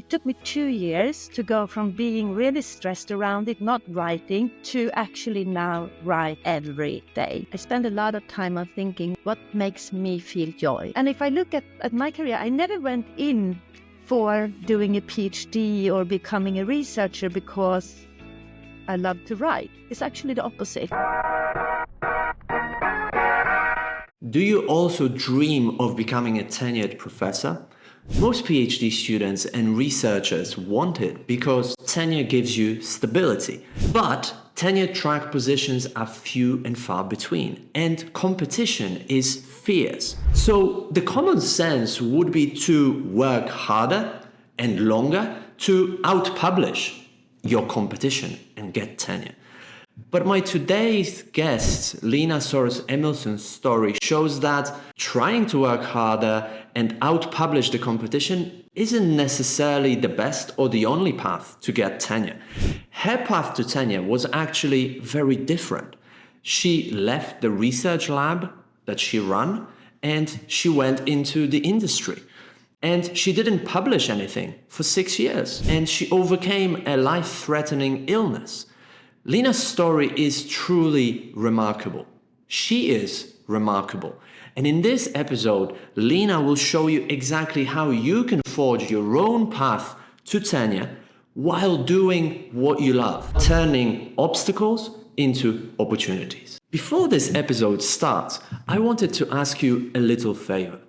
it took me 2 years to go from being really stressed around it, not writing, to actually now write every day. I spend a lot of time on thinking what makes me feel joy. And if I look at my career, I never went in for doing a PhD or becoming a researcher because I love to write. It's actually the opposite. Do you also dream of becoming a tenured professor? Most PhD students and researchers want it because tenure gives you stability. But tenure track positions are few and far between, and competition is fierce. So the common sense would be to work harder and longer to outpublish your competition and get tenure. But my today's guest, Lena Soros-Emilsson's story shows that trying to work harder and outpublish the competition isn't necessarily the best or the only path to get tenure. Her path to tenure was actually very different. She left the research lab that she ran and she went into the industry. And she didn't publish anything for 6 years, and she overcame a life-threatening illness. Lena's story is truly remarkable. She is remarkable. And in this episode, Lena will show you exactly how you can forge your own path to tenure while doing what you love, turning obstacles into opportunities. Before this episode starts, I wanted to ask you a little favor.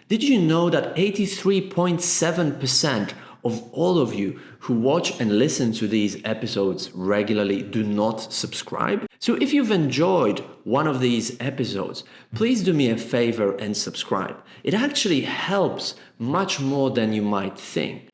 Did you know that 83.7% of all of you who watch and listen to these episodes regularly do not subscribe? So if you've enjoyed one of these episodes, please do me a favor and subscribe. It actually helps much more than you might think.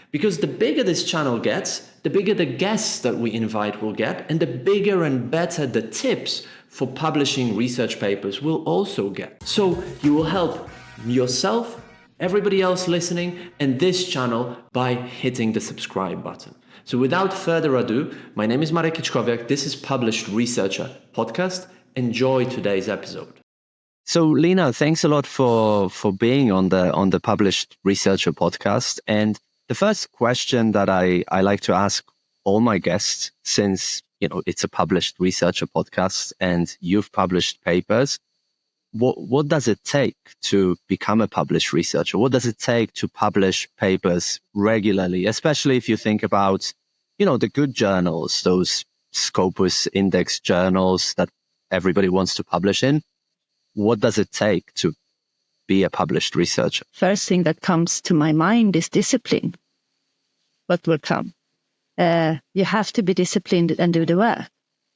Because the bigger this channel gets, the bigger the guests that we invite will get, and the bigger and better the tips for publishing research papers will also get. So you will help yourself, everybody else listening, and this channel by hitting the subscribe button. So without further ado, my name is Marek Kiczkowiak. This is Published Researcher Podcast. Enjoy today's episode. So Lena, thanks a lot for being on the Published Researcher Podcast. And the first question that I like to ask all my guests, since it's a Published Researcher Podcast and you've published papers, what does it take to become a published researcher? What does it take to publish papers regularly, especially if you think about, the good journals, those Scopus-Indexed journals that everybody wants to publish in? What does it take to be a published researcher? First thing that comes to my mind is discipline. What will come? You have to be disciplined and do the work.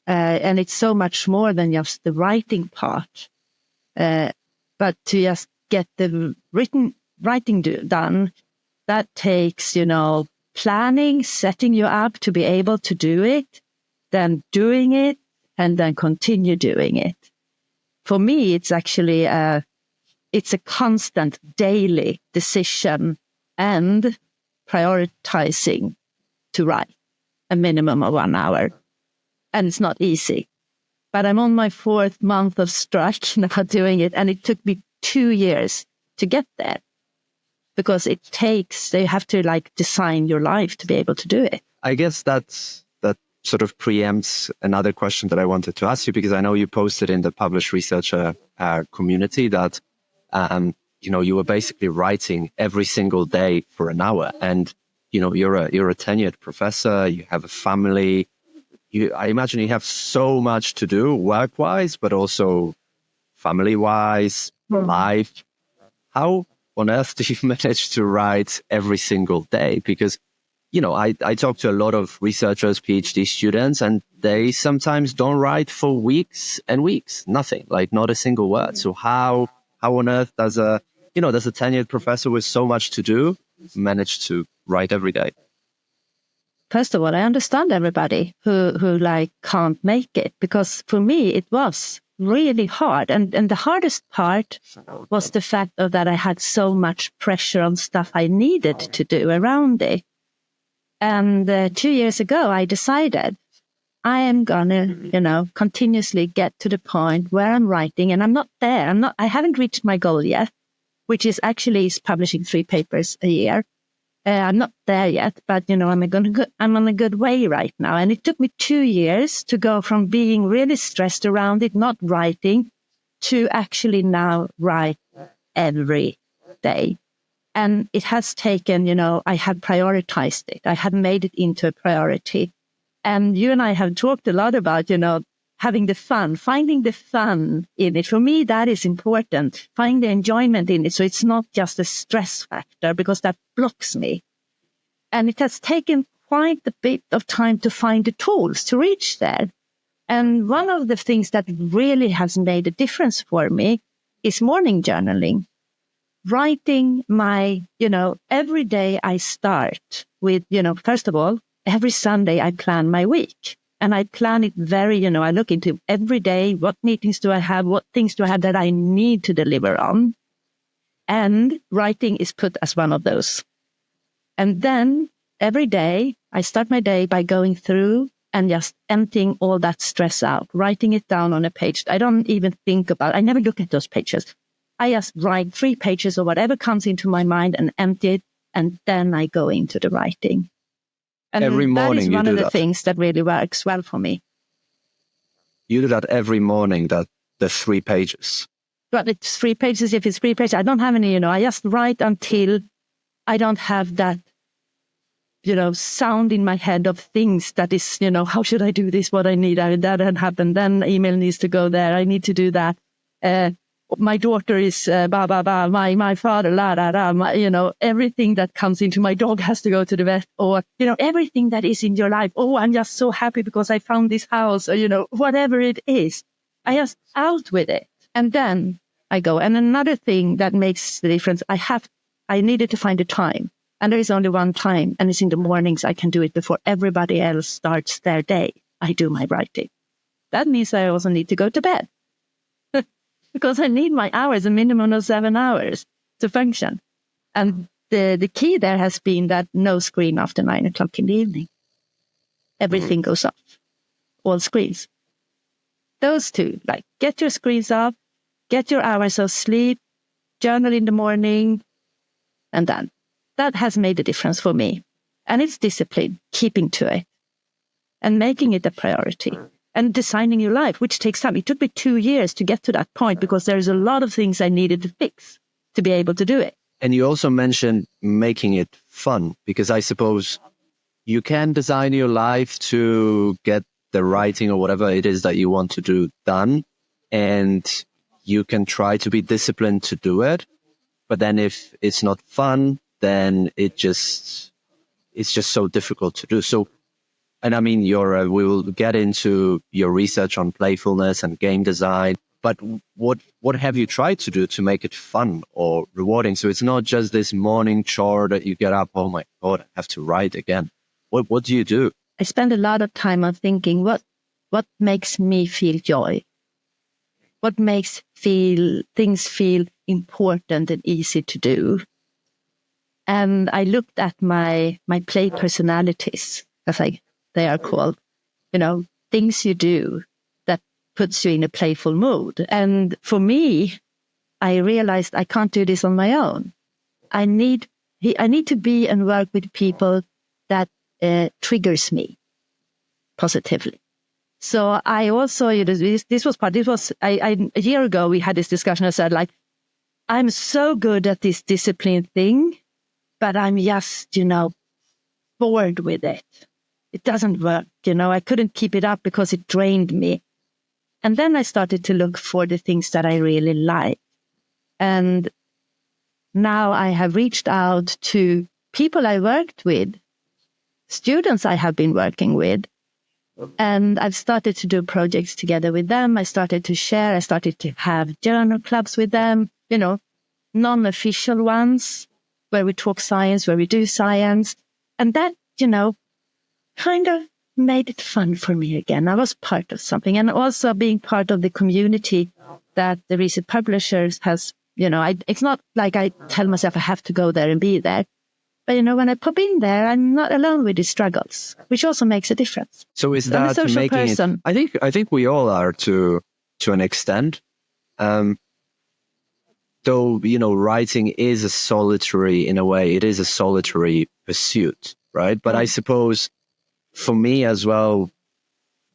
And it's so much more than just the writing part. But to just get the writing done, that takes, planning, setting you up to be able to do it, then doing it, and then continue doing it. For me, it's actually it's a constant daily decision and prioritizing to write a minimum of 1 hour. And it's not easy. But I'm on my 4th month of stretch now doing it. And it took me 2 years to get there. Because you have to design your life to be able to do it. I guess that sort of preempts another question that I wanted to ask you, because I know you posted in the Published Researcher community that, you were basically writing every single day for an hour. And, you're a tenured professor, you have a family. I imagine you have so much to do work-wise, but also family-wise, life. How on earth do you manage to write every single day? Because, I talk to a lot of researchers, PhD students, and they sometimes don't write for weeks and weeks, nothing, not a single word. So how on earth does a tenured professor with so much to do manage to write every day? First of all, I understand everybody who can't make it, because for me it was really hard. And the hardest part was the fact that I had so much pressure on stuff I needed to do around it. And 2 years ago, I decided I am gonna, continuously get to the point where I'm writing, and I'm not there. I haven't reached my goal yet, which is actually publishing 3 papers a year. I'm not there yet, but I'm on a good way right now. And it took me 2 years to go from being really stressed around it, not writing, to actually now write every day. And it has taken, I had prioritized it. I had made it into a priority. And you and I have talked a lot about, having the fun, finding the fun in it. For me, that is important. Find the enjoyment in it. So it's not just a stress factor, because that blocks me. And it has taken quite a bit of time to find the tools to reach there. And one of the things that really has made a difference for me is morning journaling. Writing my, every day I start with, first of all, every Sunday I plan my week. And I plan it very, I look into every day, what meetings do I have, what things do I have that I need to deliver on. And writing is put as one of those. And then every day I start my day by going through and just emptying all that stress out, writing it down on a page. I don't even think about it. I never look at those pages. I just write 3 pages or whatever comes into my mind and empty it. And then I go into the writing. And every morning that is one of the things that really works well for me. You do that every morning, the 3 pages. But it's 3 pages. If it's 3 pages, I don't have any, I just write until I don't have that, sound in my head of things that is, how should I do this? What I need, that had happened. Then email needs to go there. I need to do that. My daughter is blah, blah, blah. My father, la, la, la. Everything that comes into my dog has to go to the vet, or, everything that is in your life. Oh, I'm just so happy because I found this house, or, whatever it is. I just out with it. And then I go. And another thing that makes the difference, I needed to find a time. And there is only one time, and it's in the mornings. I can do it before everybody else starts their day. I do my writing. That means I also need to go to bed because I need my hours, a minimum of 7 hours to function. And the key there has been that no screen after 9 o'clock in the evening. Everything goes off, all screens. Those two, like get your screens off, get your hours of sleep, journal in the morning, and then. That has made a difference for me. And it's discipline, keeping to it and making it a priority and designing your life, which takes time. It took me 2 years to get to that point because there's a lot of things I needed to fix to be able to do it. And you also mentioned making it fun, because I suppose you can design your life to get the writing or whatever it is that you want to do done. And you can try to be disciplined to do it. But then if it's not fun, then it's just so difficult to do. So, and I mean, we will get into your research on playfulness and game design, but what have you tried to do to make it fun or rewarding? So it's not just this morning chore that you get up, oh my God, I have to write again. What do you do? I spend a lot of time on thinking what makes me feel joy? What makes things feel important and easy to do? And I looked at my play personalities, as they are called, things you do that puts you in a playful mood. And for me, I realized I can't do this on my own. I need to be and work with people that triggers me positively. So I also, a year ago, we had this discussion. I said, I'm so good at this discipline thing, but I'm just, bored with it. It doesn't work. I couldn't keep it up because it drained me. And then I started to look for the things that I really like. And now I have reached out to people I worked with, students I have been working with, and I've started to do projects together with them. I started to share. I started to have journal clubs with them, non-official ones, where we talk science, where we do science. And that, kind of made it fun for me again. I was part of something, and also being part of the community that the Research Publishers has, it's not like I tell myself I have to go there and be there. But, when I pop in there, I'm not alone with the struggles, which also makes a difference. So is that making person. I think we all are to an extent. though, writing is a solitary, in a way, it is a solitary pursuit, right? But I suppose for me as well,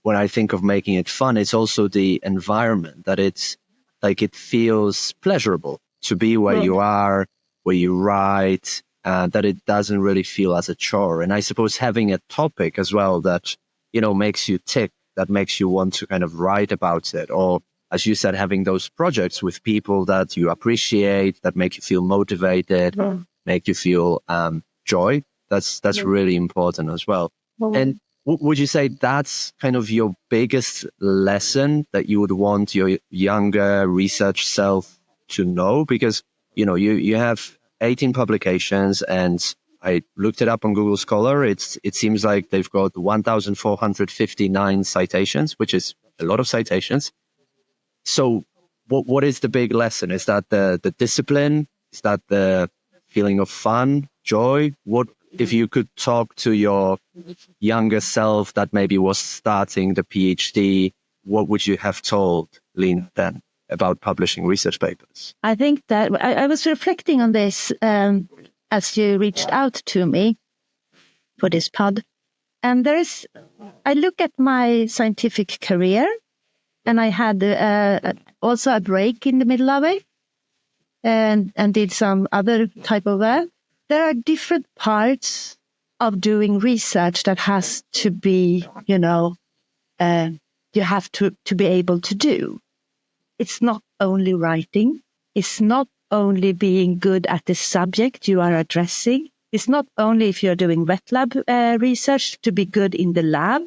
when I think of making it fun, it's also the environment that it's like it feels pleasurable to be where you are, where you write, that it doesn't really feel as a chore. And I suppose having a topic as well that, makes you tick, that makes you want to kind of write about it. Or, as you said, having those projects with people that you appreciate, that make you feel motivated, make you feel joy. That's really important as well. And would you say that's kind of your biggest lesson that you would want your younger research self to know? Because, you have 18 publications, and I looked it up on Google Scholar. It seems like they've got 1,459 citations, which is a lot of citations. So what is the big lesson? Is that the discipline? Is that the feeling of fun, joy? What, if you could talk to your younger self that maybe was starting the PhD, what would you have told Lena then about publishing research papers? I think that I was reflecting on this as you reached out to me for this pod. And I look at my scientific career, and I had also a break in the middle of it and did some other type of work. There are different parts of doing research that has to be, you have to be able to do. It's not only writing. It's not only being good at the subject you are addressing. It's not only if you're doing wet lab research to be good in the lab.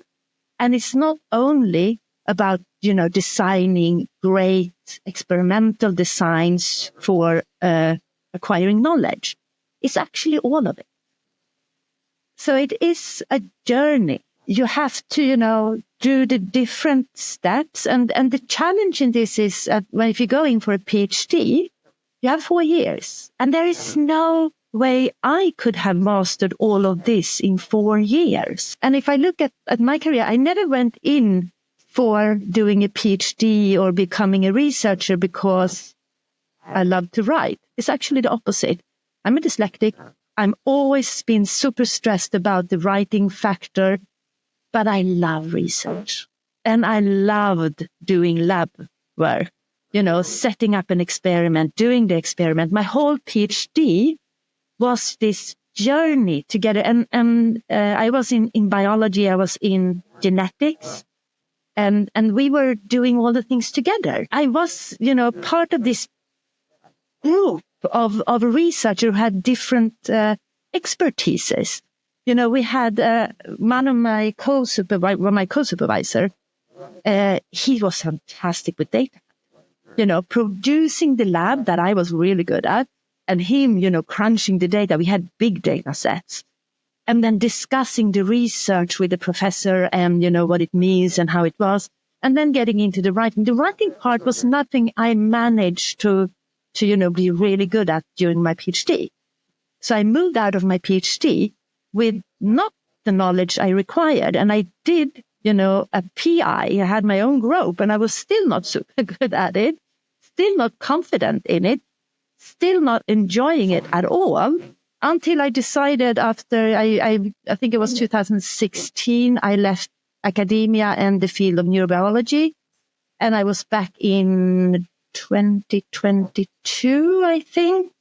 And it's not only about, designing great experimental designs for acquiring knowledge. It's actually all of it. So it is a journey. You have to, do the different steps. And the challenge in this is if you're going for a PhD, you have 4 years. And there is no way I could have mastered all of this in 4 years. And if I look at my career, I never went in for doing a PhD or becoming a researcher because I love to write. It's actually the opposite. I'm a dyslexic. I'm always been super stressed about the writing factor, but I love research. And I loved doing lab work, setting up an experiment, doing the experiment. My whole PhD was this journey together. And I was in biology, I was in genetics, and we were doing all the things together. I was, part of this group of researchers who had different expertises. We had one of my co-supervisor, he was fantastic with data. Producing the lab that I was really good at, and him, crunching the data. We had big data sets. And then discussing the research with the professor and, what it means and how it was. And then getting into the writing. The writing part was nothing I managed to be really good at during my PhD. So I moved out of my PhD with not the knowledge I required. And I did, a PI. I had my own group, and I was still not super good at it, still not confident in it, still not enjoying it at all, until I decided after, I think it was 2016, I left academia and the field of neurobiology. And I was back in 2022, I think.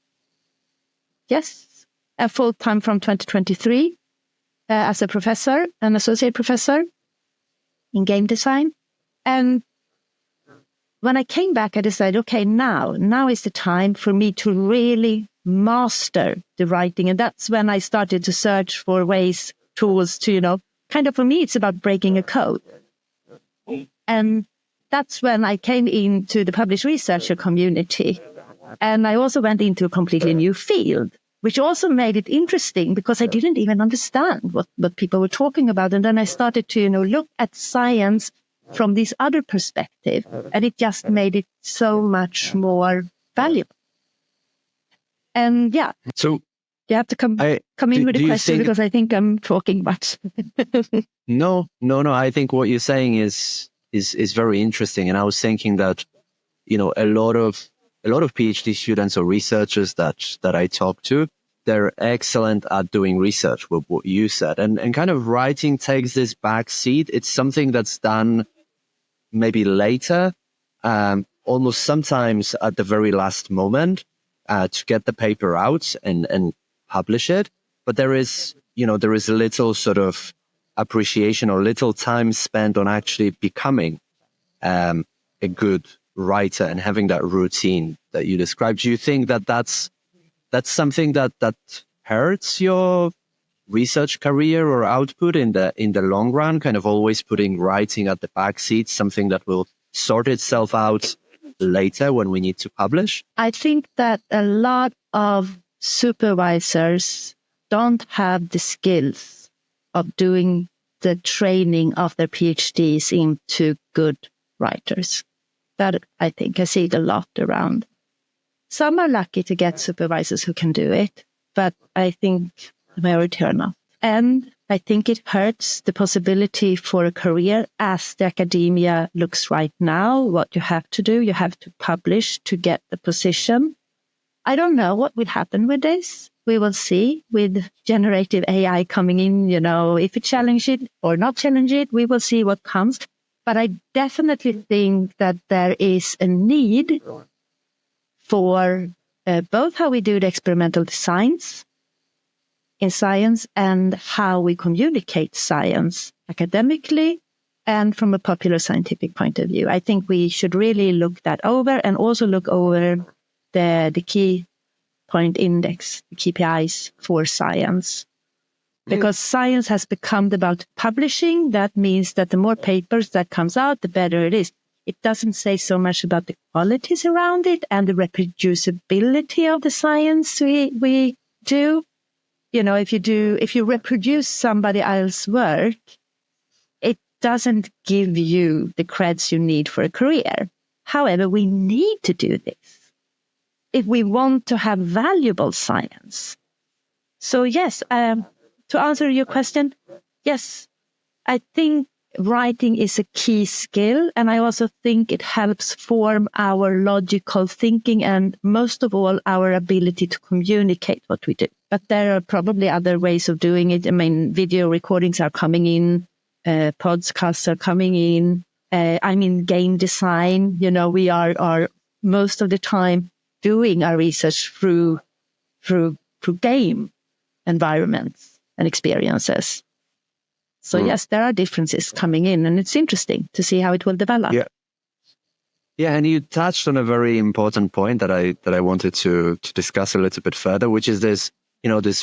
Yes, full-time from 2023 as a professor, an associate professor in game design. And when I came back, I decided, okay, now is the time for me to really master the writing. And that's when I started to search for ways, tools to, for me, it's about breaking a code. And that's when I came into the published researcher community. And I also went into a completely new field, which also made it interesting because I didn't even understand what people were talking about. And then I started to, look at science from this other perspective, and it just made it so much more valuable. And yeah, so you have to come in with a question because I think I'm talking much. No. I think what you're saying is very interesting. And I was thinking that, a lot of a lot of PhD students or researchers that I talk to, they're excellent at doing research, with what you said. And kind of writing takes this back seat. It's something that's done maybe later, almost sometimes at the very last moment, to get the paper out and publish it. But there is a little sort of appreciation or little time spent on actually becoming a good writer and having that routine that you described. Do you think that that's something that hurts your research career or output in the long run, kind of always putting writing at the back seat, something that will sort itself out later when we need to publish? I think that a lot of supervisors don't have the skills of doing the training of their PhDs into good writers. That I think I see it a lot around. Some are lucky to get supervisors who can do it, but I think the majority are not. And I think it hurts the possibility for a career as the academia looks right now. What you have to do, you have to publish to get the position. I don't know what will happen with this. We will see with generative AI coming in, if it challenge it or not challenge it, we will see what comes. But I definitely think that there is a need for both how we do the experimental designs in science and how we communicate science academically and from a popular scientific point of view. I think we should really look that over and also look over the key point index, the KPIs for science. Because science has become about publishing. That means that the more papers that comes out, the better it is. It doesn't say so much about the qualities around it and the reproducibility of the science we do. If you reproduce somebody else's work, it doesn't give you the creds you need for a career. However, we need to do this if we want to have valuable science. So yes, to answer your question, yes, I think writing is a key skill, and I also think it helps form our logical thinking and most of all our ability to communicate what we do. But there are probably other ways of doing it. I mean, video recordings are coming in, podcasts are coming in. Game design, we are most of the time doing our research through game environments and experiences. So yes, there are differences coming in, and it's interesting to see how it will develop. Yeah, and you touched on a very important point that I wanted to discuss a little bit further, which is this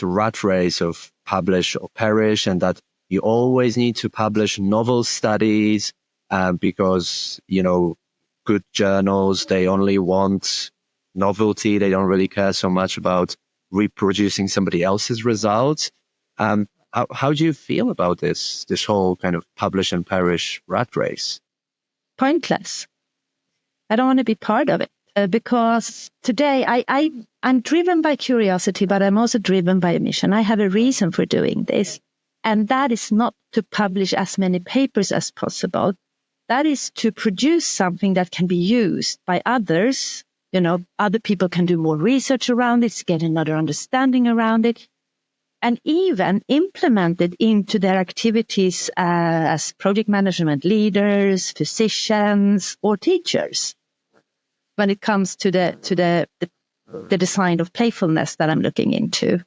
rat race of publish or perish, and that you always need to publish novel studies because good journals, they only want novelty. They don't really care so much about reproducing somebody else's results. How do you feel about this whole kind of publish and perish rat race? Pointless. I don't want to be part of it because today I'm driven by curiosity, but I'm also driven by a mission. I have a reason for doing this, and that is not to publish as many papers as possible. That is to produce something that can be used by others. Other people can do more research around it, get another understanding around it, and even implement it into their activities as project management leaders, physicians, or teachers. When it comes to the design of playfulness that I'm looking into.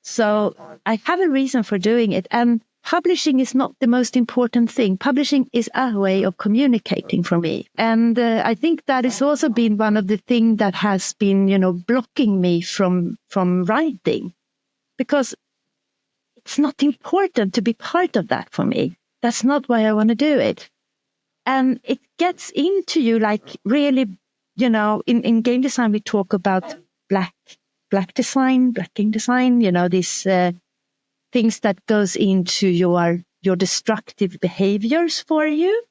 So I have a reason for doing it, and publishing is not the most important thing. Publishing is a way of communicating for me. And I think that has also been one of the things that has been, blocking me from writing. Because it's not important to be part of that for me. That's not why I want to do it. And it gets into you like really, in game design, we talk about blacking design, these things that goes into your destructive behaviors for you.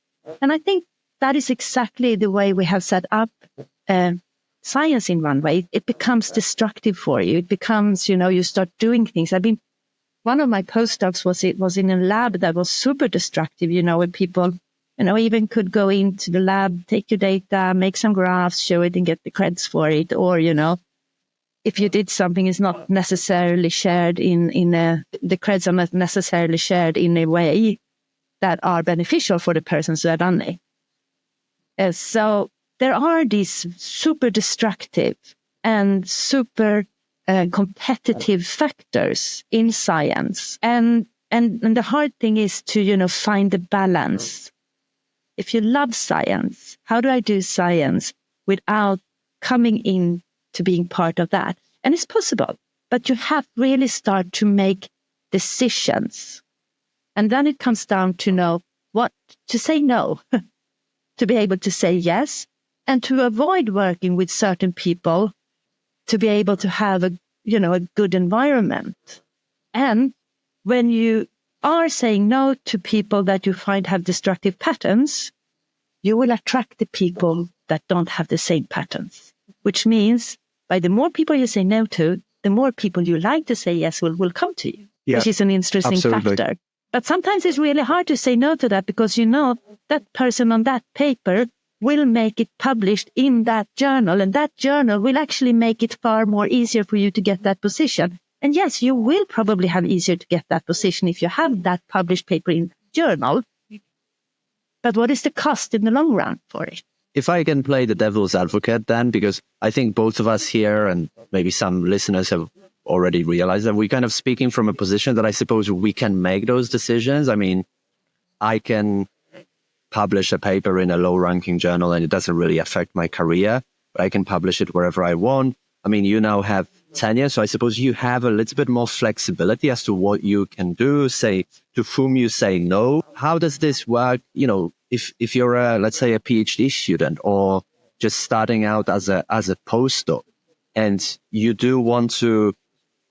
And I think that is exactly the way we have set up science in one way. It becomes destructive for you. It becomes, you start doing things. One of my postdocs was in a lab that was super destructive, when people Even could go into the lab, take your data, make some graphs, show it and get the creds for it. Or, if you did something is not necessarily shared the creds are not necessarily shared in a way that are beneficial for the persons who have done it. So there are these super destructive and super competitive factors in science. And the hard thing is to, find the balance. If you love science, how do I do science without coming in to being part of that? And it's possible, but you have really start to make decisions. And then it comes down to know what to say no, to be able to say yes, and to avoid working with certain people, to be able to have a good environment. And when you are saying no to people that you find have destructive patterns, you will attract the people that don't have the same patterns, which means by the more people you say no to, the more people you like to say yes will come to you, which is an interesting factor. But sometimes it's really hard to say no to that because that person on that paper will make it published in that journal, and that journal will actually make it far more easier for you to get that position. And yes, you will probably have easier to get that position if you have that published paper in journal. But what is the cost in the long run for it? If I can play the devil's advocate then, because I think both of us here and maybe some listeners have already realized that we're kind of speaking from a position that I suppose we can make those decisions. I mean, I can publish a paper in a low-ranking journal and it doesn't really affect my career, but I can publish it wherever I want. I mean, you now have tenure, so I suppose you have a little bit more flexibility as to what you can do, say, to whom you say no. How does this work? If you're let's say a PhD student or just starting out as a postdoc, and you do want to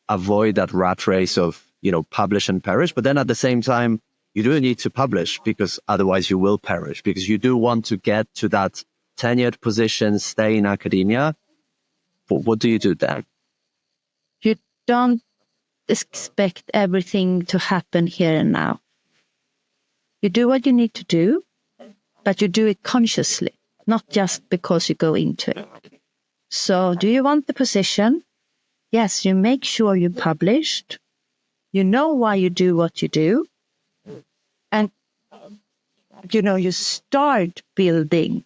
avoid that rat race of, publish and perish, but then at the same time, you do need to publish because otherwise you will perish, because you do want to get to that tenured position, stay in academia. What do you do then? You don't expect everything to happen here and now. You do what you need to do, but you do it consciously, not just because you go into it. So do you want the position? Yes, you make sure you published. You know why you do what you do. And, you start building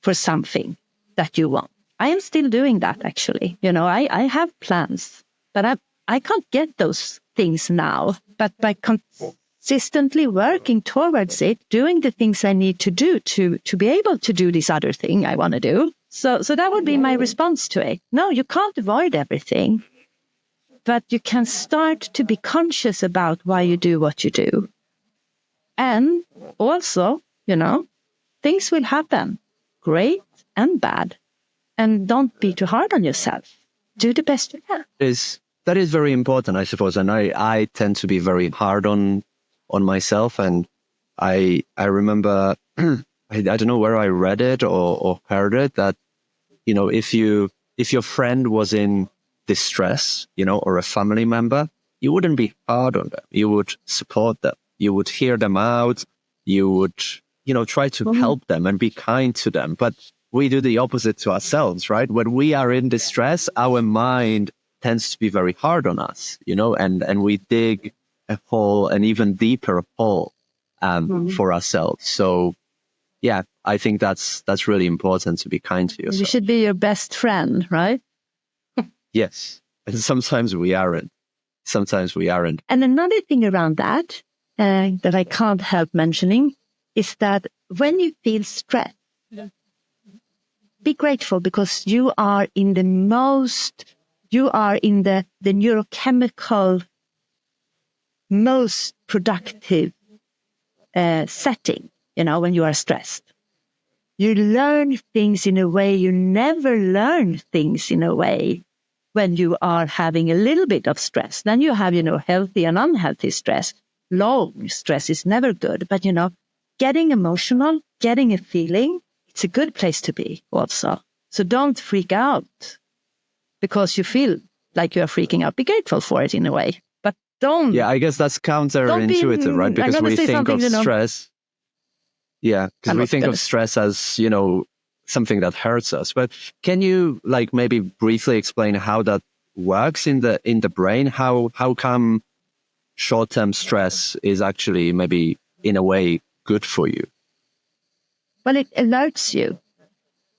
for something that you want. I am still doing that, actually. I have plans, but I can't get those things now. But by consistently working towards it, doing the things I need to do to be able to do this other thing I want to do. So that would be my response to it. No, you can't avoid everything, but you can start to be conscious about why you do what you do. And also, things will happen, great and bad. And don't be too hard on yourself. Do the best you can. That is very important, I suppose. And I tend to be very hard on myself. And I remember, I don't know where I read it or heard it, that, if your friend was in distress, or a family member, you wouldn't be hard on them. You would support them. You would hear them out. You would, try to help them and be kind to them. But we do the opposite to ourselves, right? When we are in distress, our mind tends to be very hard on us, and we dig a hole, an even deeper hole, for ourselves. So, yeah, I think that's really important, to be kind to yourself. You should be your best friend, right? Yes. And sometimes we aren't. And another thing around that I can't help mentioning is that when you feel stressed, be grateful, because you are in the neurochemical most productive setting, when you are stressed. You learn things in a way you never learn things in a way when you are having a little bit of stress. Then you have, healthy and unhealthy stress. Long stress is never good, but, getting emotional, getting a feeling, it's a good place to be also. So don't freak out because you feel like you are freaking out. Be grateful for it in a way, but don't. Yeah, I guess that's counterintuitive, right? Because we think of stress. Yeah, because we think of stress as, something that hurts us. But can you maybe briefly explain how that works in the brain? How come short-term stress is actually maybe in a way good for you? Well, it alerts you.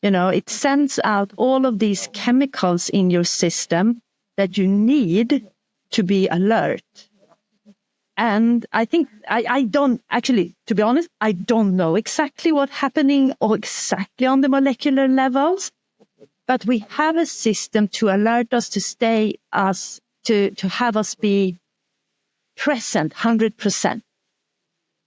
It sends out all of these chemicals in your system that you need to be alert. And I think I don't actually, to be honest, I don't know exactly what's happening or exactly on the molecular levels, but we have a system to alert us to have us be present 100%.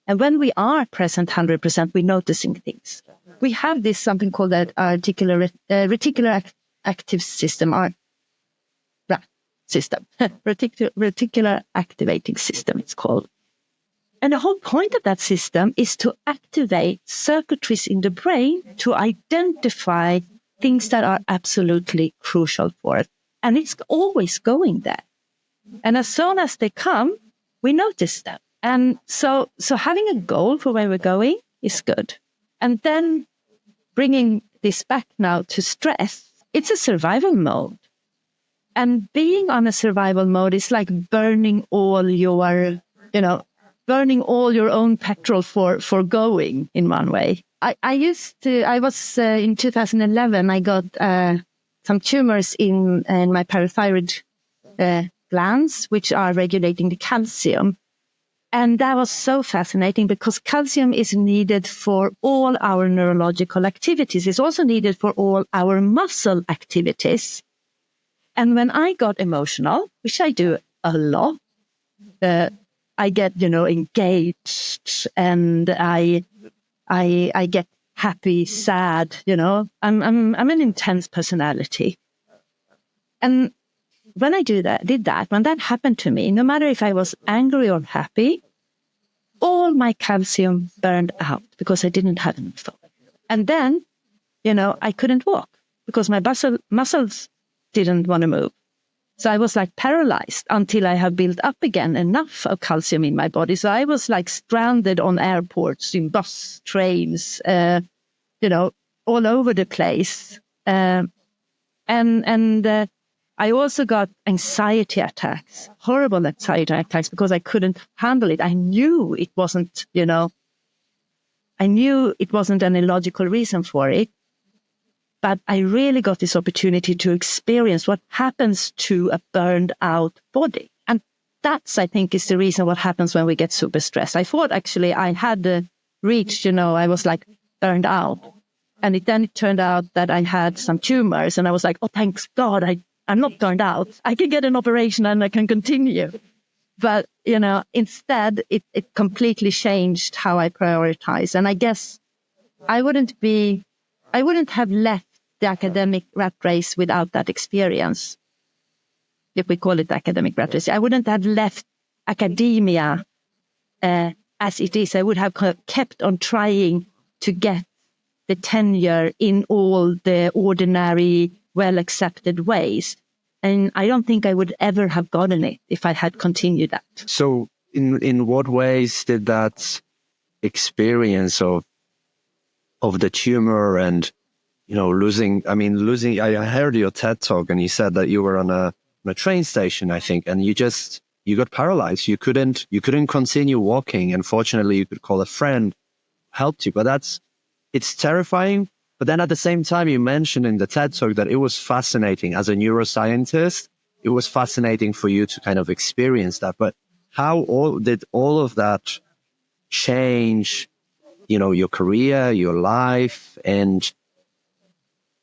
And when we are present 100%, we're noticing things. We have this something called that reticular active system, reticular activating system, it's called. And the whole point of that system is to activate circuitries in the brain to identify things that are absolutely crucial for it. And it's always going there. And as soon as they come, we notice them. And so having a goal for where we're going is good. And then bringing this back now to stress, it's a survival mode. And being on a survival mode is like burning all your own petrol for going in one way. I was in 2011, I got some tumors in my parathyroid glands, which are regulating the calcium. And that was so fascinating because calcium is needed for all our neurological activities. It's also needed for all our muscle activities. And when I got emotional, which I do a lot, I get, engaged and I get happy, sad, I'm an intense personality. And when I did that, when that happened to me, no matter if I was angry or happy, all my calcium burned out because I didn't have enough of it. And then, I couldn't walk because my muscles didn't want to move. So I was like paralyzed until I had built up again enough of calcium in my body. So I was like stranded on airports, in bus, trains, all over the place. And I also got anxiety attacks, horrible anxiety attacks, because I couldn't handle it. I knew it wasn't, an illogical reason for it. But I really got this opportunity to experience what happens to a burned out body. And that's, I think, is the reason what happens when we get super stressed. I thought actually I had reached, I was like burned out. And then it turned out that I had some tumors. And I was like, oh, thanks God, I'm not burned out. I can get an operation and I can continue. But, instead, it completely changed how I prioritize. And I guess I wouldn't have left the academic rat race without that experience. If we call it academic rat race, I wouldn't have left academia as it is. I would have kept on trying to get the tenure in all the ordinary, well-accepted ways. And I don't think I would ever have gotten it if I had continued that. So in what ways did that experience of the tumor and losing, I heard your TED talk and you said that you were on a train station, I think, and you got paralyzed. You couldn't continue walking. Unfortunately, you could call a friend, helped you, but it's terrifying. But then at the same time, you mentioned in the TED talk that it was fascinating as a neuroscientist. It was fascinating for you to kind of experience that. But how did all of that change, your career, your life, and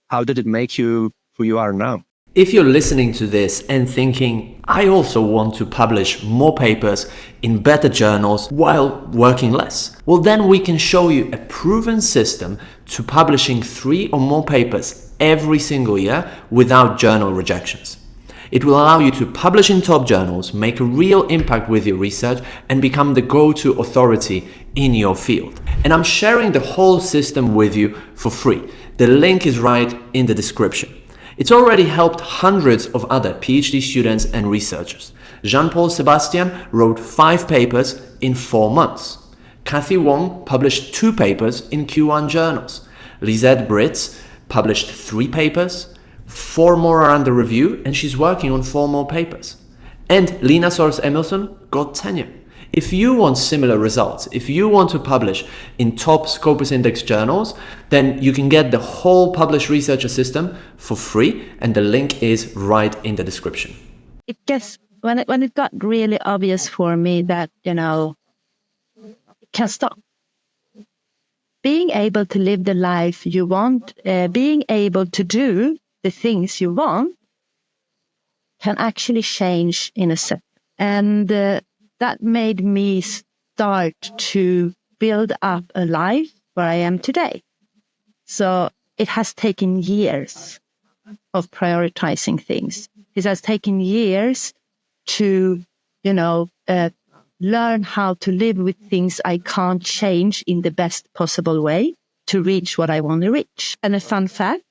how did it make you who you are now? If you're listening to this and thinking, I also want to publish more papers in better journals while working less, well, then we can show you a proven system to publishing 3 or more papers every single year without journal rejections. It will allow you to publish in top journals, make a real impact with your research, and become the go-to authority in your field. And I'm sharing the whole system with you for free. The link is right in the description. It's already helped hundreds of other PhD students and researchers. Jean-Paul Sebastian wrote 5 papers in 4 months. Cathy Wong published 2 papers in Q1 journals. Lisette Britz published 3 papers, 4 more are under review, and she's working on 4 more papers. And Lina Soros Emilsson got tenure. If you want similar results, if you want to publish in top Scopus-Indexed journals, then you can get the whole Publish Researcher system for free, and the link is right in the description. It gets, when it got really obvious for me that, it can stop. Being able to live the life you want, being able to do the things you want, can actually change in a second. And that made me start to build up a life where I am today. So it has taken years of prioritizing things. It has taken years to, learn how to live with things I can't change in the best possible way to reach what I want to reach. And a fun fact,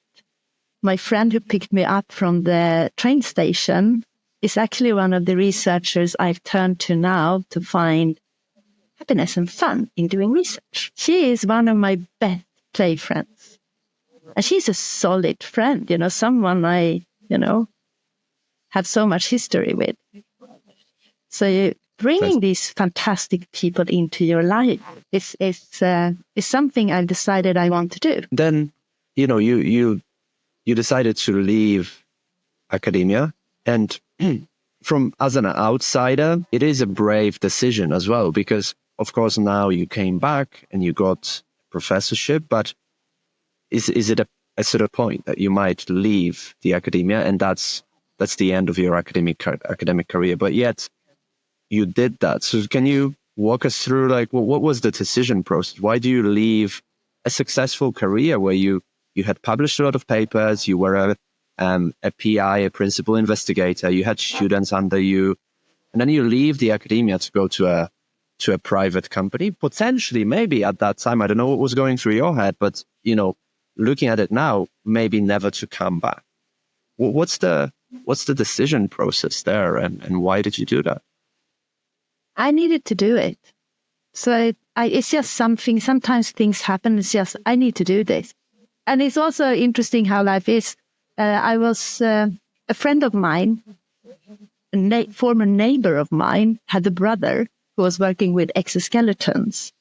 my friend who picked me up from the train station is actually one of the researchers I've turned to now to find happiness and fun in doing research. She is one of my best play friends. And she's a solid friend, someone I, have so much history with. So bringing these fantastic people into your life is something I've decided I want to do. Then, you decided to leave academia, and from as an outsider, it is a brave decision as well, because of course now you came back and you got a professorship, but is it a sort of point that you might leave the academia and that's the end of your academic career? But yet you did that. So can you walk us through what was the decision process? Why do you leave a successful career where you had published a lot of papers, you were a PI, a principal investigator, you had students under you, and then you leave the academia to go to a private company, potentially, maybe at that time, I don't know what was going through your head, but, looking at it now, maybe never to come back. What's the decision process there, and why did you do that? I needed to do it. So it's just something, sometimes things happen, it's just, I need to do this. And it's also interesting how life is. I was a friend of mine, a former neighbor of mine, had a brother who was working with exoskeletons.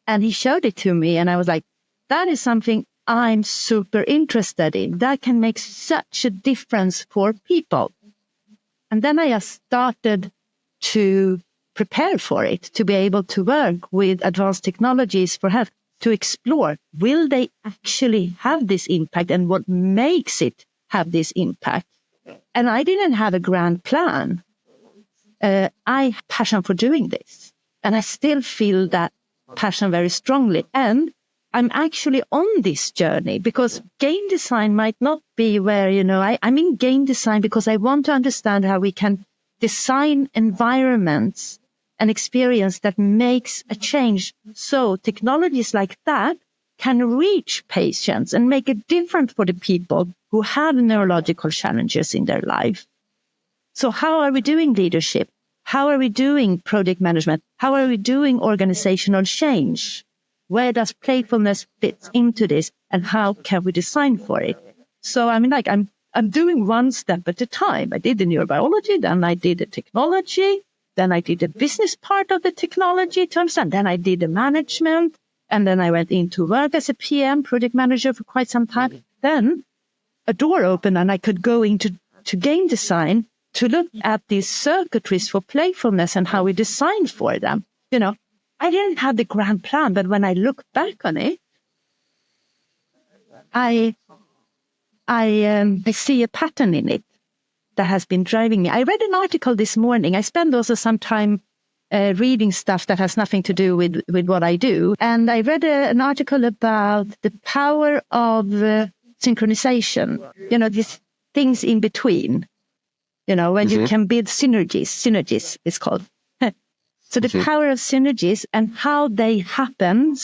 And he showed it to me, and I was like, that is something I'm super interested in. That can make such a difference for people. And then I just started to prepare for it, to be able to work with advanced technologies for health, to explore, will they actually have this impact, and what makes it have this impact? And I didn't have a grand plan. I have passion for doing this, and I still feel that passion very strongly. And I'm actually on this journey because game design might not be where, I'm in game design because I want to understand how we can design environments and experience that makes a change. So technologies like that can reach patients and make a difference for the people who have neurological challenges in their life. So how are we doing leadership? How are we doing project management? How are we doing organizational change? Where does playfulness fit into this, and how can we design for it? So I'm doing one step at a time. I did the neurobiology, then I did the technology, then I did the business part of the technology to understand. Then I did the management, and then I went into work as a PM, project manager for quite some time. Then a door opened, and I could go into game design to look at these circuitries for playfulness and how we design for them. I didn't have the grand plan, but when I look back on it, I see a pattern in it that has been driving me. I read an article this morning. I spend also some time reading stuff that has nothing to do with what I do. And I read an article about the power of synchronization, these things in between, when you can build synergies it's called. So the power of synergies and how they happen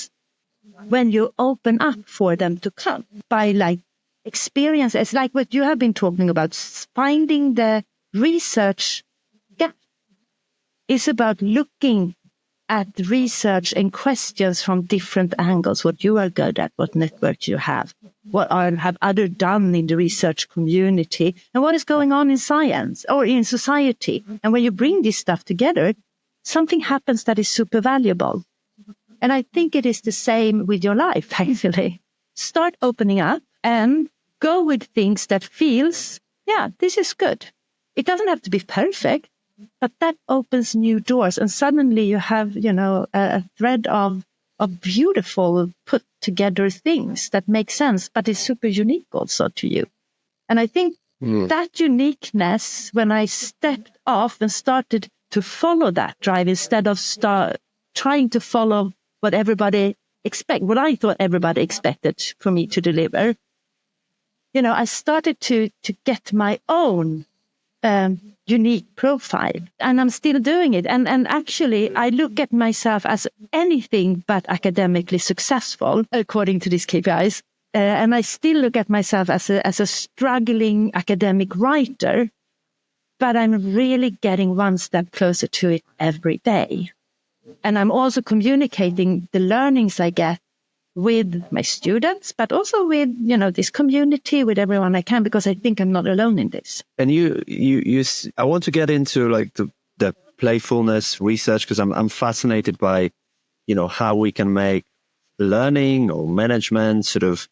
when you open up for them to come by experience. It's like what you have been talking about, finding the research gap. It's about looking at research and questions from different angles, what you are good at, what networks you have other done in the research community, and what is going on in science or in society. And when you bring this stuff together, something happens that is super valuable. And I think it is the same with your life, actually. Start opening up and go with things that feels, yeah, this is good. It doesn't have to be perfect, but that opens new doors. And suddenly you have, a thread of beautiful put together things that make sense, but is super unique also to you. And I think that uniqueness, when I stepped off and started to follow that drive instead of trying to follow what I thought everybody expected for me to deliver, I started to get my own unique profile, and I'm still doing it. And actually, I look at myself as anything but academically successful, according to these KPIs. And I still look at myself as a struggling academic writer, but I'm really getting one step closer to it every day. And I'm also communicating the learnings I get with my students, but also with, this community, with everyone I can, because I think I'm not alone in this. And I want to get into like the playfulness research, because I'm fascinated by, how we can make learning or management sort of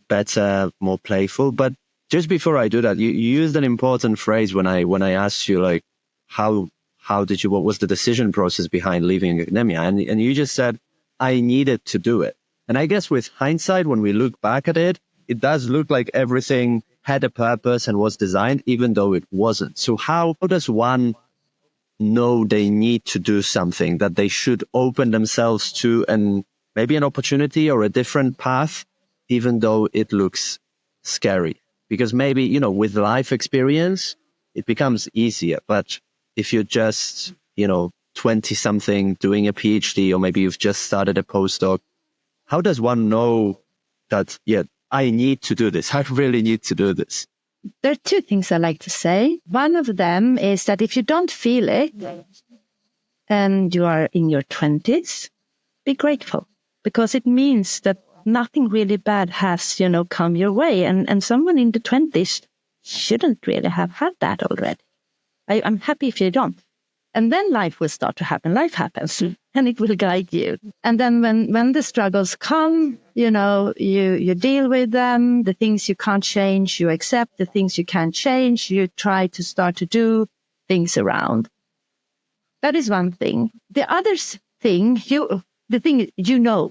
better, more playful. But just before I do that, you used an important phrase when I asked you, like, what was the decision process behind leaving academia? And you just said, I needed to do it. And I guess with hindsight, when we look back at it, it does look like everything had a purpose and was designed, even though it wasn't. So how does one know they need to do something, that they should open themselves to maybe an opportunity or a different path, even though it looks scary? Because maybe, with life experience, it becomes easier. But if you're just, 20-something doing a PhD, or maybe you've just started a postdoc, how does one know that, I need to do this? I really need to do this. There are two things I like to say. One of them is that if you don't feel it and you are in your 20s, be grateful, because it means that nothing really bad has, come your way. And someone in the 20s shouldn't really have had that already. I'm happy if you don't. And then life will start to happen. Life happens, and it will guide you. And then when the struggles come, you deal with them. The things you can't change, you accept. The things you can't change, you try to start to do things around. That is one thing. The other thing, the thing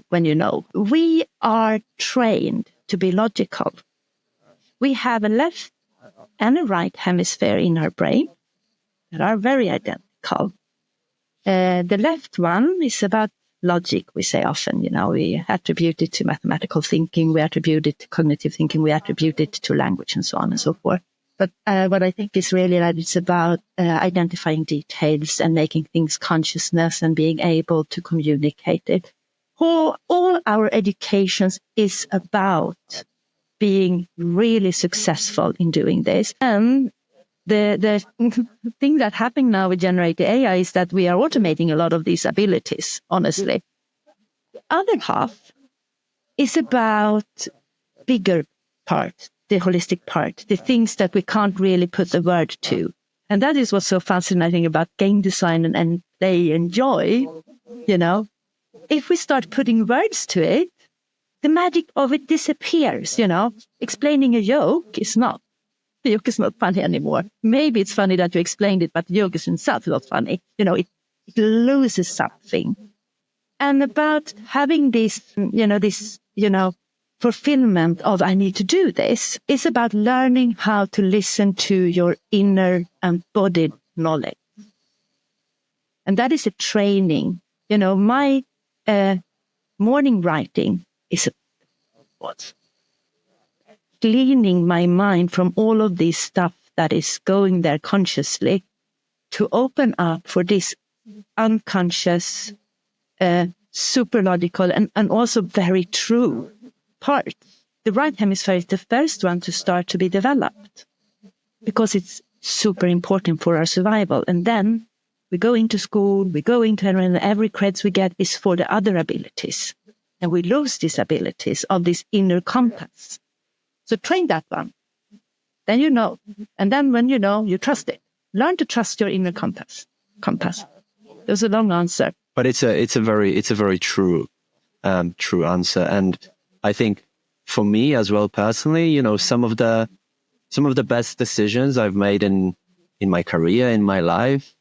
when we are trained to be logical. We have a left and a right hemisphere in our brain that are very identical. The left one is about logic, we say often. We attribute it to mathematical thinking, we attribute it to cognitive thinking, we attribute it to language, and so on and so forth. But what I think is really that it's about identifying details and making things consciousness and being able to communicate it. All our educations is about being really successful in doing this. And the thing that happening now with generative AI is that we are automating a lot of these abilities, honestly. The other half is about bigger part, the holistic part, the things that we can't really put a word to. And that is what's so fascinating about game design and play and joy. If we start putting words to it, the magic of it disappears. Explaining a joke is not. The joke is not funny anymore. Maybe it's funny that you explained it, but the joke is itself not funny. It loses something. And about having this, fulfillment of I need to do this is about learning how to listen to your inner embodied knowledge. And that is a training. My morning writing is cleaning my mind from all of this stuff that is going there consciously to open up for this unconscious, super logical and also very true part. The right hemisphere is the first one to start to be developed because it's super important for our survival. And then We go into school, we go into, and every credits we get is for the other abilities. And we lose these abilities of this inner compass. So train that one. Then you know. And then when you know, you trust it. Learn to trust your inner compass. It was a long answer. But it's a very true answer. And I think for me as well, personally, you know, some of the best decisions I've made in my career, in my life,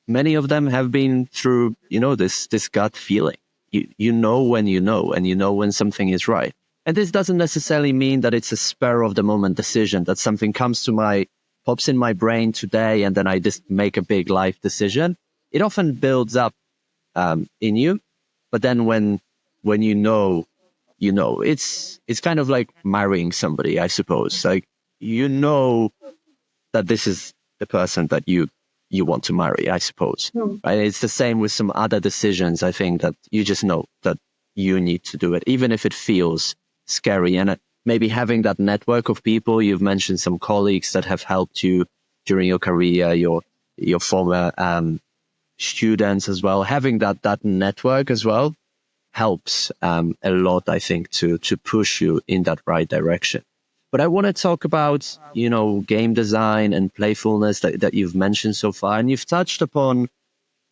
many of them have been through, you know, this gut feeling. You know when you know, and you know when something is right. And this doesn't necessarily mean that it's a spur of the moment decision, that something pops in my brain today, and then I just make a big life decision. It often builds up in you, but then when you know, it's kind of like marrying somebody, I suppose. Like, you know that this is the person that you want to marry, I suppose. Right? It's the same with some other decisions. I think that you just know that you need to do it, even if it feels scary. And maybe having that network of people, you've mentioned some colleagues that have helped you during your career, your former students as well. Having that network as well helps a lot, I think, to push you in that right direction. But I want to talk about, you know, game design and playfulness that you've mentioned so far. And you've touched upon,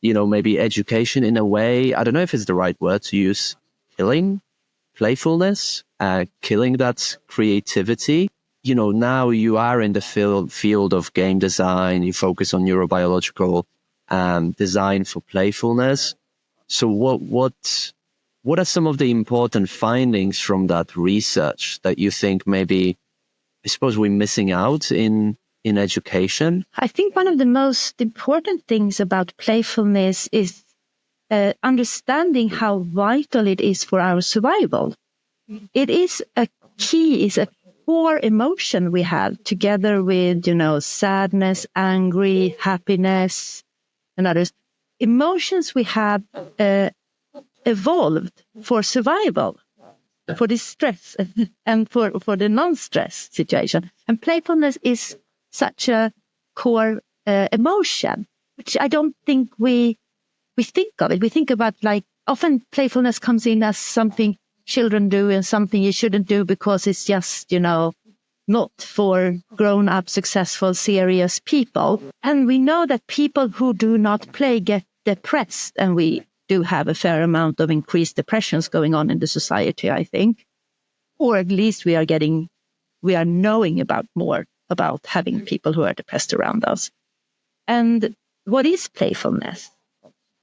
you know, maybe education in a way. I don't know if it's the right word to use. Killing playfulness, killing that creativity. You know, now you are in the field of game design. You focus on neurobiological design for playfulness. So what are some of the important findings from that research that you think maybe, I suppose, we're missing out in education? I think one of the most important things about playfulness is understanding how vital it is for our survival. It is a core emotion we have, together with, you know, sadness, angry, happiness, and others. Emotions we have evolved for survival, for the stress and for the non-stress situation. And playfulness is such a core emotion, which I don't think we think of it. We think about, like, often playfulness comes in as something children do and something you shouldn't do because it's just, you know, not for grown-up, successful, serious people. And we know that people who do not play get depressed, and we do have a fair amount of increased depressions going on in the society, I think. Or at least we are knowing more about having people who are depressed around us. And what is playfulness?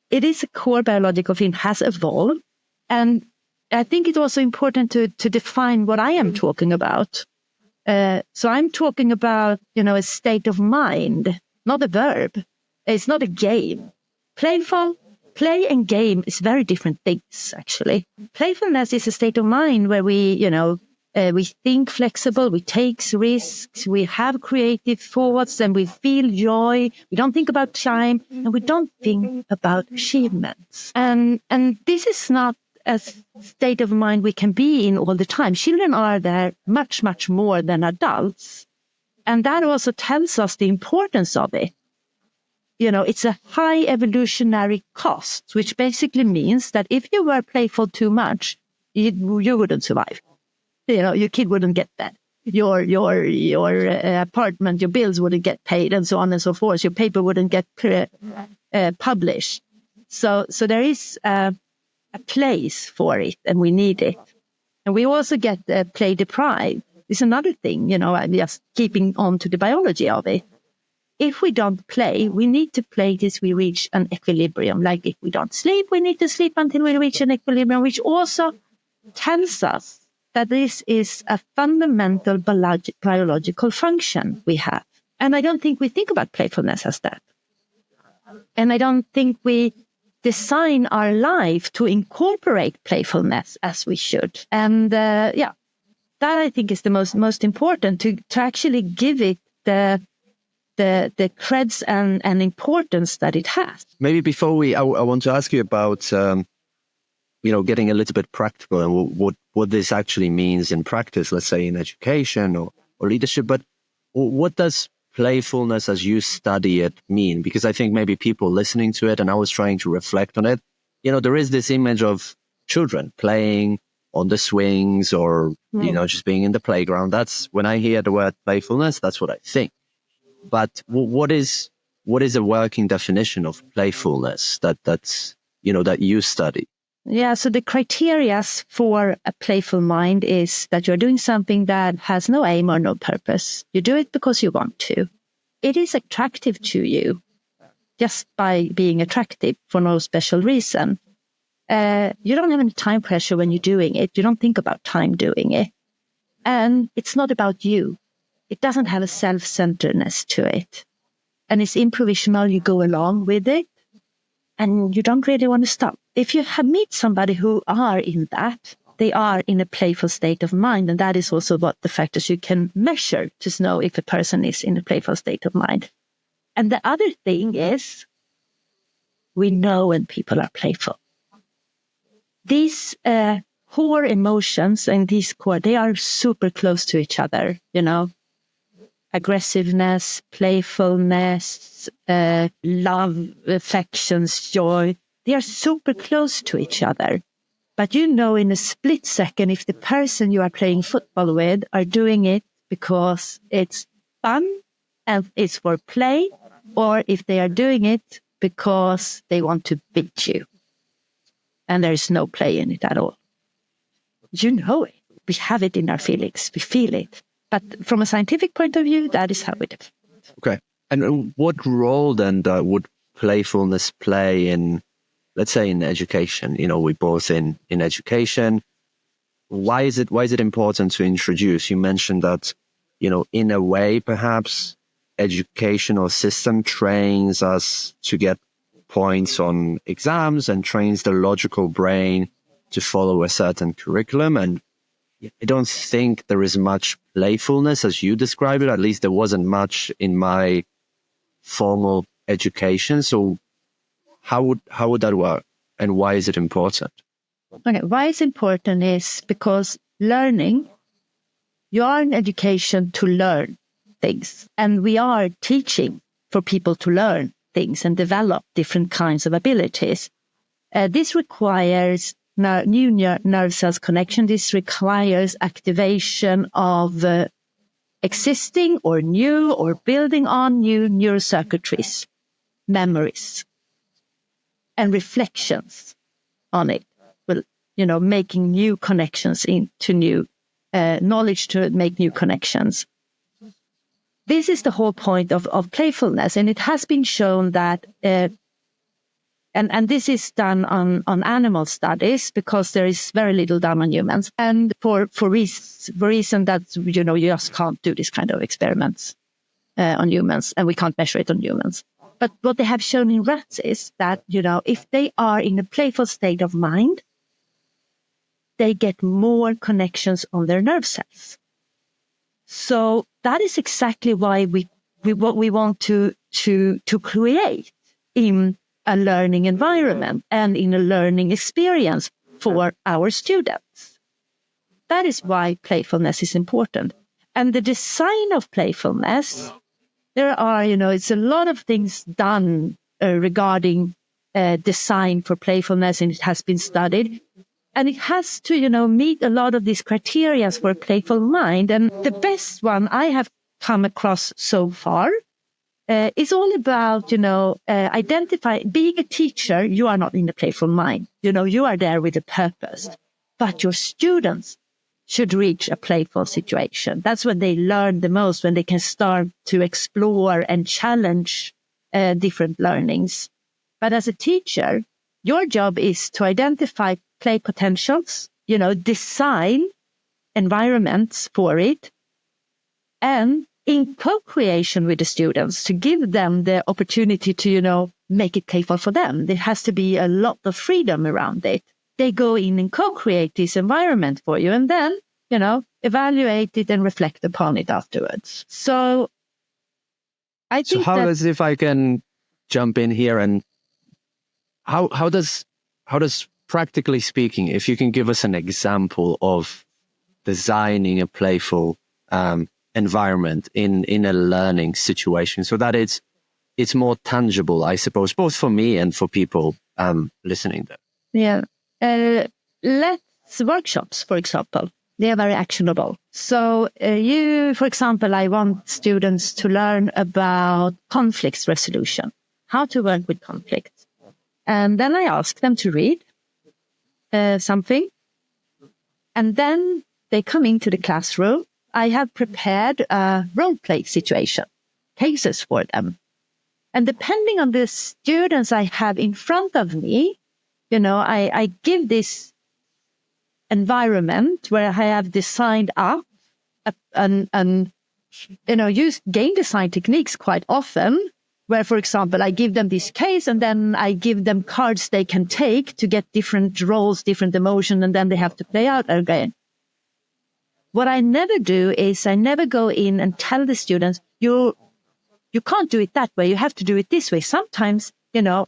It is a core biological thing, has evolved. And I think it's also important to define what I am talking about. So I'm talking about, you know, a state of mind, not a verb. It's not a game. Play and game is very different things, actually. Playfulness is a state of mind where we, you know, we think flexible, we take risks, we have creative thoughts, and we feel joy. We don't think about time, and we don't think about achievements. And this is not a state of mind we can be in all the time. Children are there much, much more than adults. And that also tells us the importance of it. You know, it's a high evolutionary cost, which basically means that if you were playful too much, you wouldn't survive. You know, your kid wouldn't get fed. Your apartment, your bills wouldn't get paid, and so on and so forth. Your paper wouldn't get published. So there is a place for it, and we need it. And we also get play deprived. It's another thing, you know, I'm just keeping on to the biology of it. If we don't play, we need to play till we reach an equilibrium. Like if we don't sleep, we need to sleep until we reach an equilibrium, which also tells us that this is a fundamental biological function we have. And I don't think we think about playfulness as that. And I don't think we design our life to incorporate playfulness as we should. And that I think is the most important, to actually give it the creds and importance that it has. Maybe before I want to ask you about, getting a little bit practical and what this actually means in practice, let's say in education or leadership. But what does playfulness as you study it mean? Because I think maybe people listening to it, and I was trying to reflect on it, there is this image of children playing on the swings or, just being in the playground. That's when I hear the word playfulness, that's what I think. But what is a working definition of playfulness that you study? Yeah, so the criteria for a playful mind is that you're doing something that has no aim or no purpose. You do it because you want to. It is attractive to you just by being attractive for no special reason. You don't have any time pressure when you're doing it. You don't think about time doing it. And it's not about you. It doesn't have a self-centeredness to it. And it's improvisational. You go along with it. And you don't really want to stop. If you meet somebody who are in that, they are in a playful state of mind. And that is also what the factors you can measure to know if a person is in a playful state of mind. And the other thing is, we know when people are playful. These core emotions and these core, they are super close to each other, aggressiveness, playfulness, love, affections, joy. They are super close to each other. But in a split second, if the person you are playing football with are doing it because it's fun and it's for play, or if they are doing it because they want to beat you and there is no play in it at all. You know it. We have it in our feelings. We feel it. But from a scientific point of view, that is how we do it. Okay. And what role then would playfulness play in, let's say, in education? We both in education. Why is it important to introduce? You mentioned that, in a way, perhaps educational system trains us to get points on exams and trains the logical brain to follow a certain curriculum. And I don't think there is much playfulness as you describe it. At least there wasn't much in my formal education. So how would that work? And why is it important? Okay, why it's important is because learning, you are in education to learn things. And we are teaching for people to learn things and develop different kinds of abilities. This requires new nerve cells connection. This requires activation of existing or new or building on new neurocircuitries, memories, and reflections on it. Well, making new connections into new knowledge to make new connections. This is the whole point of playfulness, and it has been shown that and this is done on animal studies because there is very little done on humans. And for reason that, you just can't do this kind of experiments on humans, and we can't measure it on humans. But what they have shown in rats is that, if they are in a playful state of mind, they get more connections on their nerve cells. So that is exactly why what we want to create in a learning environment and in a learning experience for our students. That is why playfulness is important. And the design of playfulness, there are, it's a lot of things done regarding design for playfulness, and it has been studied. And it has to, meet a lot of these criteria for a playful mind. And the best one I have come across so far is all about, identify, being a teacher, you are not in a playful mind. You are there with a purpose. But your students should reach a playful situation. That's when they learn the most, when they can start to explore and challenge different learnings. But as a teacher, your job is to identify play potentials, design environments for it, and in co-creation with the students to give them the opportunity to, make it playful for them. There has to be a lot of freedom around it. They go in and co-create this environment for you and then, evaluate it and reflect upon it afterwards. So I think if I can jump in here, and how does practically speaking, if you can give us an example of designing a playful environment in a learning situation, so that it's more tangible, I suppose, both for me and for people listening there. Yeah. Let's workshops, for example. They are very actionable. So for example, I want students to learn about conflict resolution, how to work with conflicts. And then I ask them to read something. And then they come into the classroom. I have prepared a role play situation, cases for them. And depending on the students I have in front of me, I give this environment where I have designed up and use game design techniques quite often, where, for example, I give them this case and then I give them cards they can take to get different roles, different emotion, and then they have to play out again. What I never do is I never go in and tell the students, you can't do it that way. You have to do it this way. Sometimes, I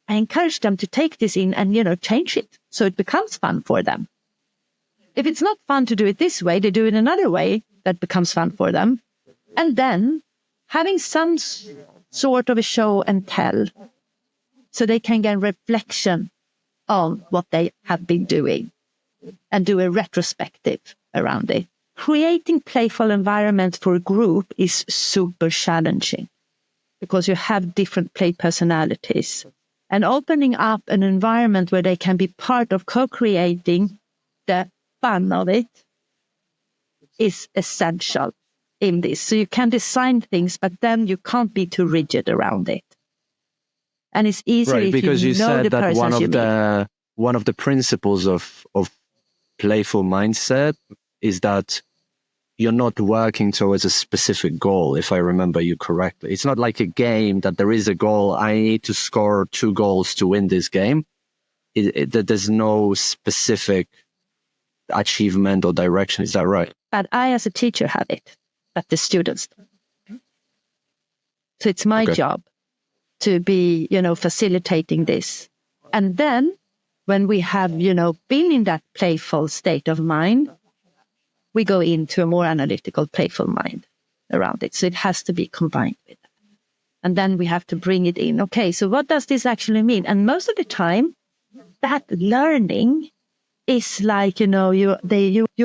encourage them to take this in and, change it so it becomes fun for them. If it's not fun to do it this way, they do it another way that becomes fun for them. And then having some sort of a show and tell so they can get reflection on what they have been doing and do a retrospective around it. Creating playful environments for a group is super challenging because you have different play personalities. And opening up an environment where they can be part of co-creating the fun of it is essential in this. So you can design things, but then you can't be too rigid around it. And it's easier right, if because you know said the that persons one of the principles of playful mindset is that you're not working towards a specific goal, if I remember you correctly. It's not like a game that there is a goal. I need to score 2 goals to win this game. There's no specific achievement or direction. Is that right? But I, as a teacher, have it, but the students don't. So it's my job to be, facilitating this. And then when we have, been in that playful state of mind, we go into a more analytical, playful mind around it. So it has to be combined with that. And then we have to bring it in. Okay, so what does this actually mean? And most of the time, that learning is like, you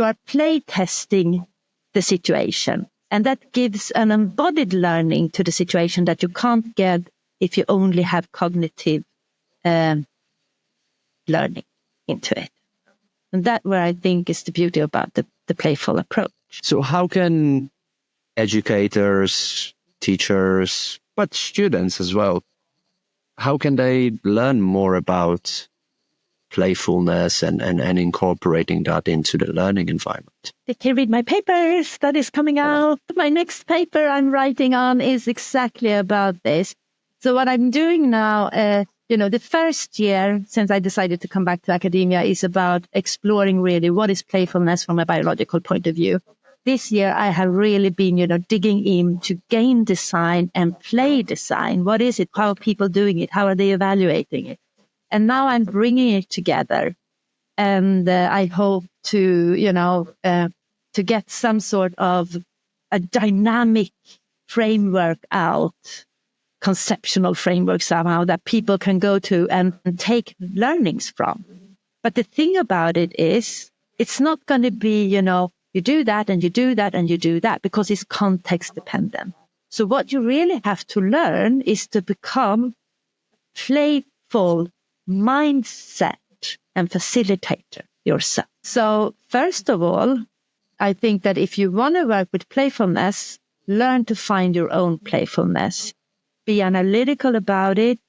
are play testing the situation. And that gives an embodied learning to the situation that you can't get if you only have cognitive learning into it. And that where I think is the beauty about the playful approach. So how can educators, teachers, but students as well, how can they learn more about playfulness and incorporating that into the learning environment? They can read my papers that is coming out. My next paper I'm writing on is exactly about this. So what I'm doing now, the first year since I decided to come back to academia is about exploring really what is playfulness from a biological point of view. This year I have really been, digging into game design and play design. What is it? How are people doing it? How are they evaluating it? And now I'm bringing it together. And I hope to, to get some sort of a dynamic framework out, conceptual framework somehow that people can go to and take learnings from. But the thing about it is, it's not going to be, you do that and you do that and you do that because it's context dependent. So what you really have to learn is to become playful mindset and facilitator yourself. So first of all, I think that if you want to work with playfulness, learn to find your own playfulness. Be analytical about it,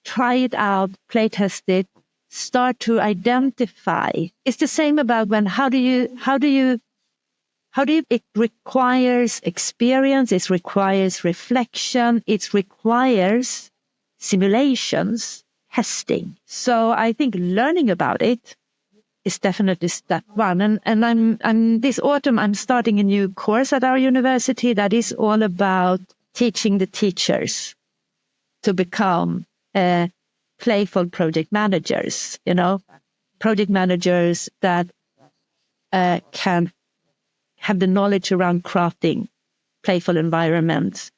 try it out, play test it, start to identify. It's the same about it requires experience, it requires reflection, it requires simulations, testing. So I think learning about it is definitely step one. And I'm this autumn, I'm starting a new course at our university that is all about teaching the teachers to become playful project managers, project managers that can have the knowledge around crafting playful environments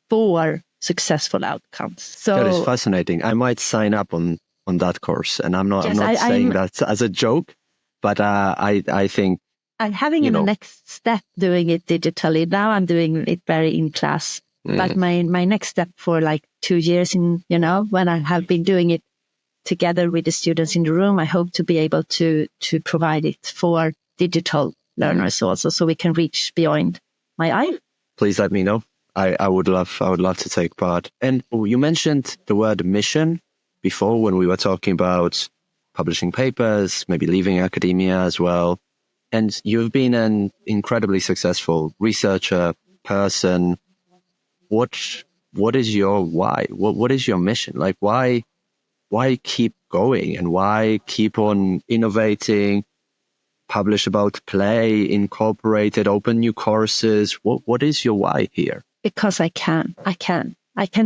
for successful outcomes. So that is fascinating. I might sign up on that course, and I'm not Yes, saying that as a joke, but I think I'm having a next step doing it digitally. Now I'm doing it very in class. But my next step for like 2 years when I have been doing it together with the students in the room, I hope to be able to provide it for digital learners also, so we can reach beyond my eye. Please let me know. I would love to take part. And you mentioned the word mission before when we were talking about publishing papers, maybe leaving academia as well. And you've been an incredibly successful researcher, person. What is your why? What is your mission? Like, why keep going, and why keep on innovating, publish about play, incorporate it, open new courses? What is your why here? Because I can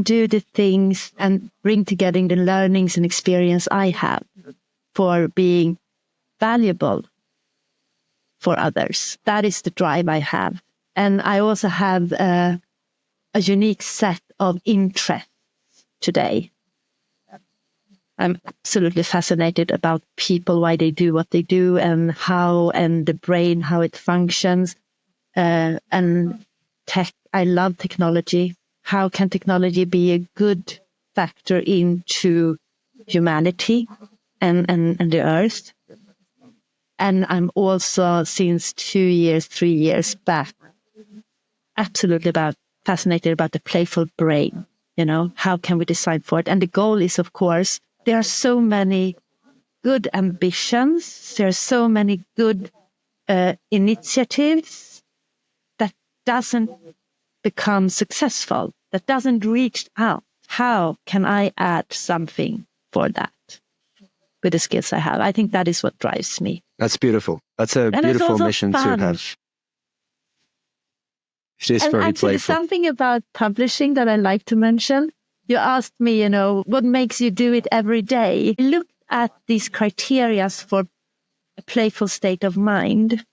do the things and bring together the learnings and experience I have for being valuable for others. That is the drive I have. And I also have a unique set of interests today. I'm absolutely fascinated about people, why they do what they do, and the brain, how it functions, and tech. I love technology. How can technology be a good factor into humanity and the earth? And I'm also, since 3 years back, absolutely fascinated about the playful brain. How can we design for it? And the goal is, of course, there are so many good ambitions. There are so many good initiatives that doesn't become successful, that doesn't reach out. How can I add something for that with the skills I have? I think that is what drives me. That's beautiful. That's a beautiful mission to have. It is very playful. Something about publishing that I like to mention. You asked me, what makes you do it every day? I looked at these criteria for a playful state of mind,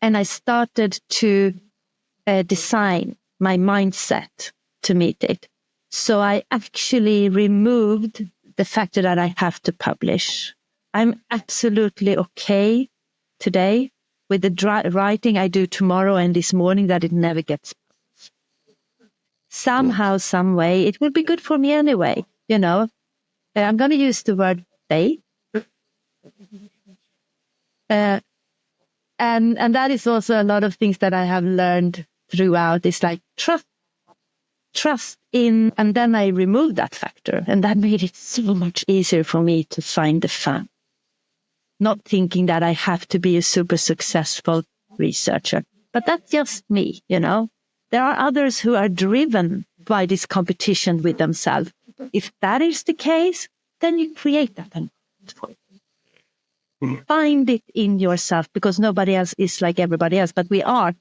and I started to design my mindset to meet it. So I actually removed the factor that I have to publish. I'm absolutely okay today with the writing I do tomorrow and this morning, that it never gets published. Somehow, some way, it will be good for me anyway. I'm going to use the word they. And that is also a lot of things that I have learned throughout. It's like trust in, and then I removed that factor, and that made it so much easier for me to find the fun. Not thinking that I have to be a super successful researcher, but that's just me, There are others who are driven by this competition with themselves. If that is the case, then you create that environment for it. Find it in yourself, because nobody else is like everybody else, but we are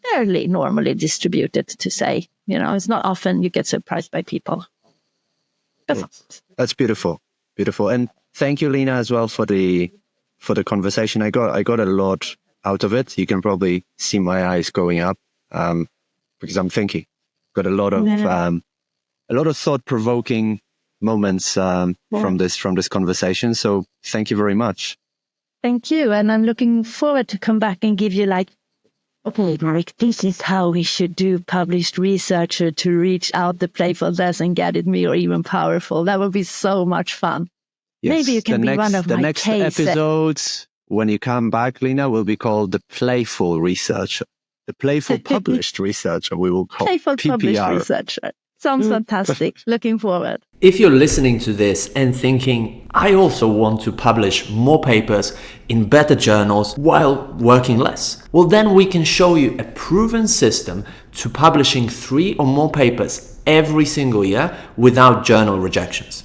fairly normally distributed, to say. It's not often you get surprised by people. That's beautiful. Beautiful. And thank you, Lena, as well for the conversation. I got a lot out of it. You can probably see my eyes going up because I'm thinking. Got a lot of thought-provoking moments from this conversation. So thank you very much. Thank you, and I'm looking forward to come back and give you okay, Marek, this is how we should do published research to reach out the playfulness and get it more even powerful. That would be so much fun. Yes, maybe you can be one of my The next episodes, when you come back, Lena, will be called the Playful Researcher. The Playful Published Researcher, we will call Playful PPR. Published Researcher. Sounds fantastic. Looking forward. If you're listening to this and thinking, I also want to publish more papers in better journals while working less, well, then we can show you a proven system to publishing 3 or more papers every single year without journal rejections.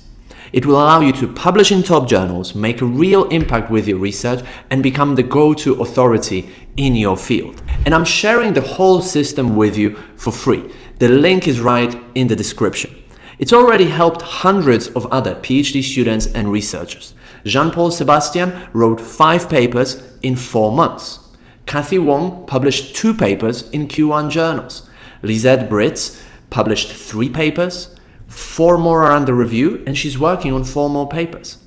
It will allow you to publish in top journals, make a real impact with your research, and become the go-to authority in your field. And I'm sharing the whole system with you for free. The link is right in the description. It's already helped hundreds of other PhD students and researchers. Jean-Paul Sebastian wrote 5 papers in 4 months. Cathy Wong published 2 papers in Q1 journals. Lisette Britz published 3 papers, 4 more are under review, and she's working on 4 more papers.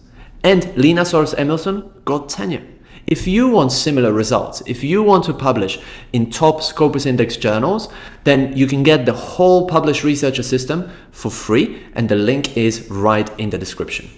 And Lina Soros-Emilsson got tenure. If you want similar results, if you want to publish in top Scopus-Indexed journals, then you can get the whole Publish Researcher system for free, and the link is right in the description.